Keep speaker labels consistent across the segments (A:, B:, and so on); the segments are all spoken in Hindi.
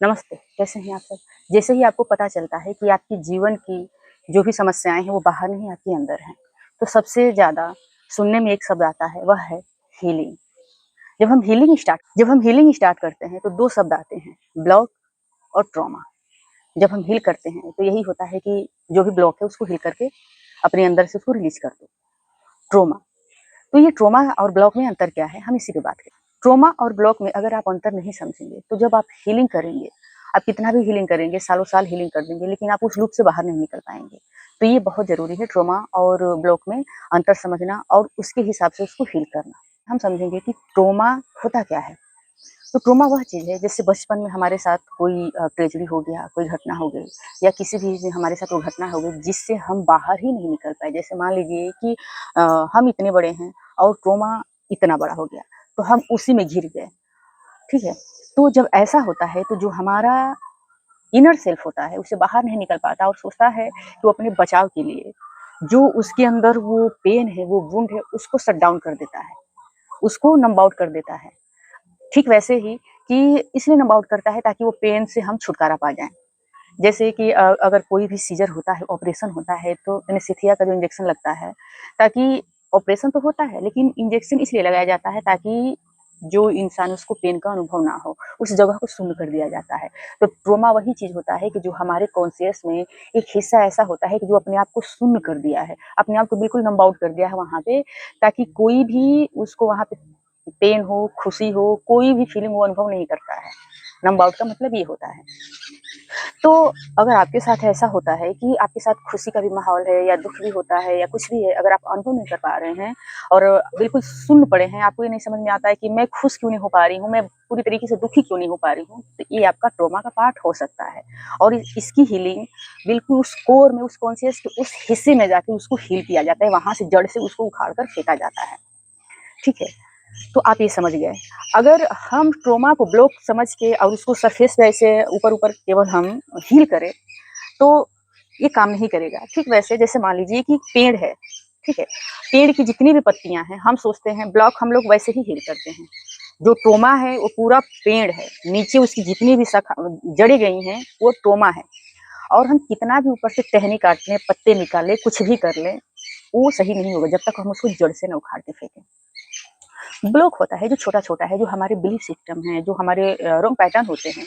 A: नमस्ते, कैसे हैं आप सब? जैसे ही आपको पता चलता है कि आपकी जीवन की जो भी समस्याएँ हैं वो बाहर नहीं आपके अंदर हैं, तो सबसे ज़्यादा सुनने में एक शब्द आता है वह है हीलिंग। जब हम हीलिंग स्टार्ट करते हैं तो 2 शब्द आते हैं ब्लॉक और ट्रॉमा। जब हम हील करते हैं तो यही होता है कि जो भी ब्लॉक है उसको हील करके अपने अंदर से उसको रिलीज़ कर दो। ट्रॉमा, तो ये ट्रॉमा और ब्लॉक में अंतर क्या है? हम इसी पे बात करें। ट्रॉमा और ब्लॉक में अगर आप अंतर नहीं समझेंगे, तो जब आप हीलिंग करेंगे, आप कितना भी हीलिंग करेंगे, सालों-साल हीलिंग कर देंगे, लेकिन आप उस लूप से बाहर नहीं निकल पाएँगे। तो ये बहुत ज़रूरी है ट्रॉमा और ब्लॉक में अंतर समझना और उसके हिसाब से उसको हील करना। हम समझेंगे कि ट्रॉमा होता क्या है? तो ट्रॉमा वह चीज़ है जैसे बचपन में हमारे साथ कोई ट्रेजेडी हो गया, कोई घटना हो गई या किसी भी में हमारे साथ वो घटना हो गई जिससे हम बाहर ही नहीं निकल पाए। जैसे मान लीजिए कि हम इतने बड़े हैं और ट्रॉमा इतना बड़ा हो गया, तो हम उसी में घिर गए, ठीक है? तो जब ऐसा होता है तो जो हमारा इनर सेल्फ होता है, उससे बाहर नहीं निकल पाता और सोचता है कि वो अपने बचाव के लिए जो उसके अंदर वो पेन है, वो वुंड है, उसको शट डाउन कर देता है, उसको नंब आउट कर देता है। ठीक वैसे ही कि इसलिए नंब आउट करता है ताकि वो पेन से हम छुटकारा पा जाएँ। जैसे कि अगर कोई भी सीज़र होता है, ऑपरेशन होता है तो एनेस्थीसिया का जो इंजेक्शन लगता है, ताकि ऑपरेशन तो होता है लेकिन इंजेक्शन इसलिए लगाया जाता है ताकि जो इंसान उसको पेन का अनुभव ना हो, उस जगह को शून्य कर दिया जाता है। तो ट्रॉमा वही चीज़ होता है कि जो हमारे कॉन्शियस में एक हिस्सा ऐसा होता है कि जो अपने आप को शून्य कर दिया है, अपने आप को बिल्कुल नंब आउट कर दिया है वहाँ पे, ताकि कोई भी उसको वहाँ पे पेन हो, खुशी हो, कोई भी फीलिंग वो अनुभव नहीं करता है। नंब आउट का मतलब ये होता है। तो अगर आपके साथ ऐसा होता है कि आपके साथ खुशी का भी माहौल है या दुःख भी होता है या कुछ भी है, अगर आप अनुभव नहीं कर पा रहे हैं और बिल्कुल सुन्न पड़े हैं, आपको ये नहीं समझ में आता है कि मैं खुश क्यों नहीं हो पा रही हूँ, मैं पूरी तरीके से दुखी क्यों नहीं हो पा रही हूँ, तो ये आपका ट्रॉमा का पार्ट हो सकता है। और इसकी हीलिंग बिल्कुल उस कोर में, उस कॉन्शियस के उस हिस्से में जाके उसको हील किया जाता है, वहाँ से जड़ से उसको उखाड़ कर फेंका जाता है, ठीक है? तो आप ये समझ गए। अगर हम ट्रॉमा को ब्लॉक समझ के और उसको सरफेस पे ऐसे ऊपर-ऊपर केवल हम हील करें, तो ये काम नहीं करेगा। ठीक वैसे जैसे मान लीजिए कि पेड़ है, ठीक है? पेड़ की जितनी भी पत्तियाँ हैं, हम सोचते हैं ब्लॉक हम लोग वैसे ही हील करते हैं। जो ट्रॉमा है वो पूरा पेड़ है, नीचे उसकी जितनी भी जड़ें गई हैं, वो ट्रॉमा है और हम कितना भी ऊपर से टहनी काट लें, पत्ते निकालें, कुछ भी कर लें, वो सही नहीं होगा जब तक हम उसको जड़ से ना उखाड़ के फेंकें। ब्लॉक होता है जो छोटा-छोटा है, जो हमारे बिलीफ सिस्टम है, जो हमारे रॉन्ग पैटर्न होते हैं।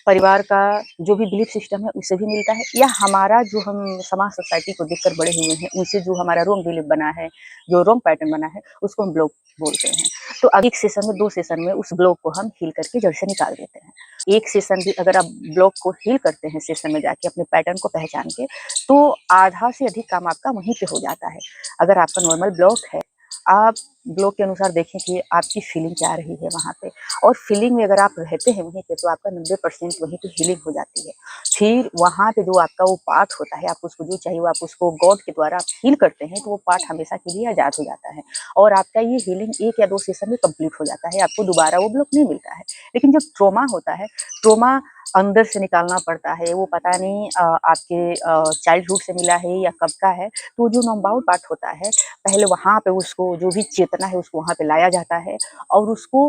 A: परिवार का जो भी बिलीफ सिस्टम है उससे भी मिलता है या हमारा जो हम समाज सोसाइटी को देखकर बड़े हुए हैं उनसे जो हमारा रॉन्ग बिलीफ बना है, जो रॉन्ग पैटर्न बना है उसको हम ब्लॉक बोलते हैं। तो अब एक सेशन में 2 सेशन में उस ब्लॉक को हम हील करके जड़ से निकाल देते हैं। एक सेशन भी अगर आप ब्लॉक को हील करते हैं सेशन में जाके अपने पैटर्न को पहचान के, तो आधा से अधिक काम आपका वहीं पे हो जाता है। अगर आपका नॉर्मल ब्लॉक है, आप ब्लॉक के अनुसार देखें कि आपकी फीलिंग क्या रही है वहाँ पे और फीलिंग में अगर आप रहते हैं वहीं पे तो आपका 90% वहीं पे हीलिंग हो जाती है। फिर वहाँ पे जो आपका वो पार्ट होता है, आपको उसको जो चाहिए वो आप उसको गॉड के द्वारा आप हील करते हैं, तो वो पार्ट हमेशा के लिए आज़ाद हो जाता है और आपका ये हीलिंग 1 या 2 सेशन में कंप्लीट हो जाता है, आपको दोबारा वो ब्लॉक नहीं मिलता है। लेकिन जो ट्रॉमा होता है, ट्रॉमा अंदर से निकालना पड़ता है, वो पता नहीं आपके चाइल्डहुड से मिला है या कब का है, तो जो नॉन-बाउंड पार्ट होता है, पहले वहाँ पे उसको जो भी चेतना है उसको वहाँ पे लाया जाता है और उसको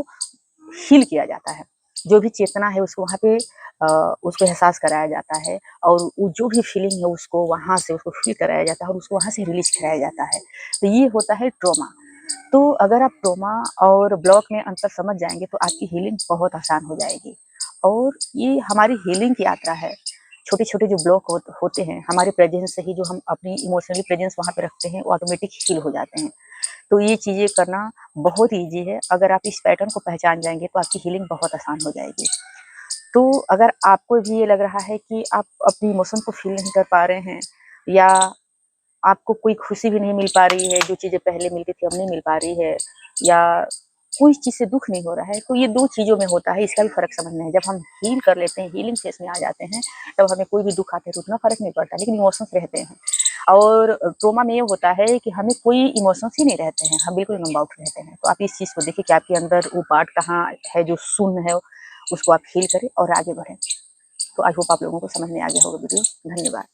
A: हील किया जाता है। जो भी चेतना है उसको वहाँ पे उसको एहसास कराया जाता है और वो जो भी फीलिंग है उसको वहाँ से उसको फ़ील कराया जाता है और उसको वहाँ से रिलीज़ कराया जाता है। तो ये होता है ट्रॉमा। तो अगर आप ट्रॉमा और ब्लॉक में अंतर समझ जाएँगे तो आपकी हीलिंग बहुत आसान हो जाएगी और ये हमारी हीलिंग की यात्रा है। छोटे-छोटे जो ब्लॉक होते हैं, हमारे प्रेज़ेंस से ही जो हम अपनी इमोशनली प्रेज़ेंस वहाँ पे रखते हैं, वो ऑटोमेटिक हील हो जाते हैं। तो ये चीज़ें करना बहुत ईज़ी है, अगर आप इस पैटर्न को पहचान जाएँगे तो आपकी हीलिंग बहुत आसान हो जाएगी। तो अगर आपको भी ये लग रहा है कि आप अपनी इमोशन को फ़ील नहीं कर पा रहे हैं या आपको कोई खुशी भी नहीं मिल पा रही है, जो चीज़ें पहले मिलती थी अब नहीं मिल पा रही है या कोई चीज़ से दुःख नहीं हो रहा है, तो ये 2 चीज़ों में होता है, इसका भी फ़र्क समझना है। जब हम हील कर लेते हैं, हीलिंग फेज़ में आ जाते हैं, तब हमें कोई भी दुःख आते हैं तो उतना फ़र्क नहीं पड़ता, लेकिन इमोशंस रहते हैं। और ट्रॉमा में ये होता है कि हमें कोई इमोशंस ही नहीं रहते हैं, हम बिल्कुल नंब आउट रहते हैं। तो आप इस चीज़ को देखिए कि आपके अंदर वो पार्ट कहाँ है जो शून्य है, उसको आप हील करें और आगे बढ़ें। तो आई होप आप लोगों को समझ में आ गया होगा वीडियो। धन्यवाद।